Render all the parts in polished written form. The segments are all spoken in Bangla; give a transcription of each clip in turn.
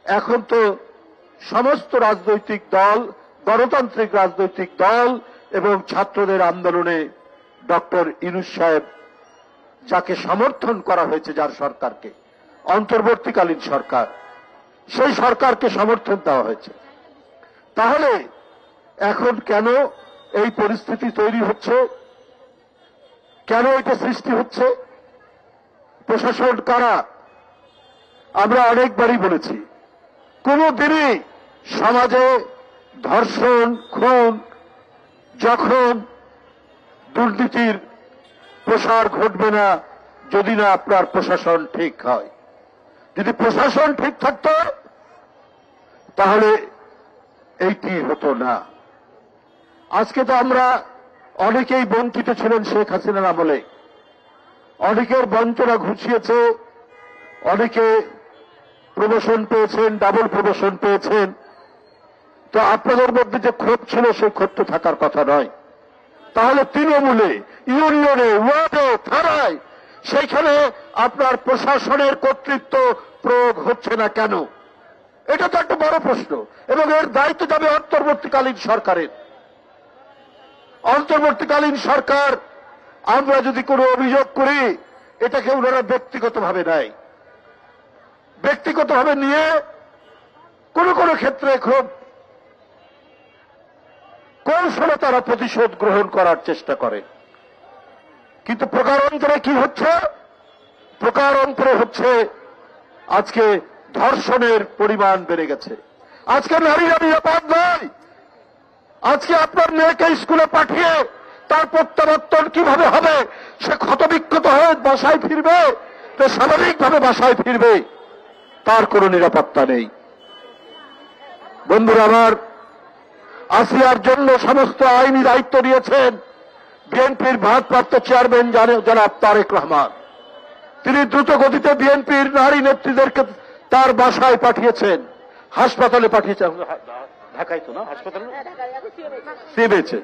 এখন তো সমস্ত রাজনৈতিক দল, গণতান্ত্রিক রাজনৈতিক দল এবং ছাত্রদের আন্দোলনে ডক্টর ইউনূস সাহেব যাকে সমর্থন করা হয়েছে, যার সরকারকে, অন্তর্বর্তীকালীন সরকার, সেই সরকারকে সমর্থন দেওয়া হয়েছে। তাহলে এখন কেন এই পরিস্থিতি তৈরি হচ্ছে? কেন এটা সৃষ্টি হচ্ছে? প্রশাসন কারা? আমরা অনেকবারই বলেছি, কোনদিনই সমাজে ধর্ষণ, খুন, যখন দুর্নীতির প্রসার ঘটবে না যদি না আপনার প্রশাসন ঠিক হয়। যদি প্রশাসন ঠিক থাকত তাহলে এইটি হতো না। আজকে তো আমরা অনেকেই বঞ্চিত ছিলেন শেখ হাসিনার আমলে, অনেকের বঞ্চনা ঘুষিয়েছে, অনেকে প্রমোশন পেয়েছেন, ডাবল প্রমোশন পেয়েছেন। তো আপনাদের মধ্যে যে ক্ষোভ ছিল সেই ক্ষোভ তো থাকার কথা নয়। তাহলে তৃণমূলে, ইউনিয়নে, ওয়ার্ডে, থানায় সেইখানে আপনার প্রশাসনের কর্তৃত্ব প্রয়োগ হচ্ছে না কেন? এটা তো একটা বড় প্রশ্ন, এবং এর দায়িত্ব যাবে অন্তর্বর্তীকালীন সরকারের। অন্তর্বর্তীকালীন সরকার, আমরা যদি কোনো অভিযোগ করি এটাকে ওনারা ব্যক্তিগতভাবে নেয়, ব্যক্তিগতভাবে নিয়ে কোন কোন ক্ষেত্রে খুব কৌশলে তারা প্রতিশোধ গ্রহণ করার চেষ্টা করে। কিন্তু প্রকারান্তরে কি হচ্ছে? প্রকারান্তরে হচ্ছে আজকে ধর্ষণের পরিমাণ বেড়ে গেছে। আজকে নারীরা নিরাপদ নয়। আজকে আপনার মেয়েকে স্কুলে পাঠিয়ে তার প্রত্যাবর্তন কিভাবে হবে? সে ক্ষতবিক্ষত হয়ে বাসায় ফিরবে, তো স্বাভাবিকভাবে বাসায় ফিরবে, তার কোনো নিরাপত্তা নেই। বন্ধুরা আমার, আসিয়ার জন্য সমস্ত আইনি দায়িত্ব নিয়েছেন বিএনপির ভারপ্রাপ্ত চেয়ারম্যান জনাব তারেক রহমান। তিনি দ্রুত গতিতে বিএনপির নারী নেত্রীদেরকে তার বাসায় পাঠিয়েছেন, হাসপাতালে পাঠিয়েছেন। ঢাকায় তো না, হাসপাতালে সিবেছে,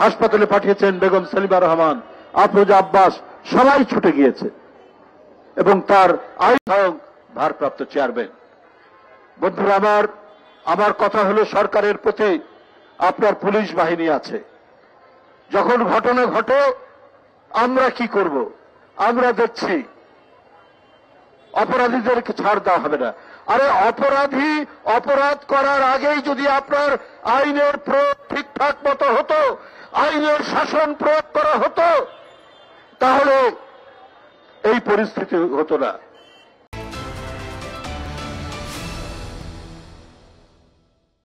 হাসপাতালে পাঠিয়েছেন। বেগম সালিমা রহমান, আফরোজা আব্বাস সবাই ছুটে গিয়েছে, এবং তার আইন ভারপ্রাপ্ত চেয়ারম্যান। বন্ধুরা আমার কথা হলো, সরকারের প্রতি আপনার পুলিশ বাহিনী আছে। যখন ঘটনা ঘটে আমরা কি করব? আমরা দেখছি অপরাধীদেরকে ছাড় দেওয়া হবে না। আরে অপরাধী অপরাধ করার আগেই যদি আপনার আইনের প্রয়োগ ঠিকঠাক মতো হতো, আইনের শাসন প্রয়োগ করা হতো, তাহলে এই পরিস্থিতি হতো না।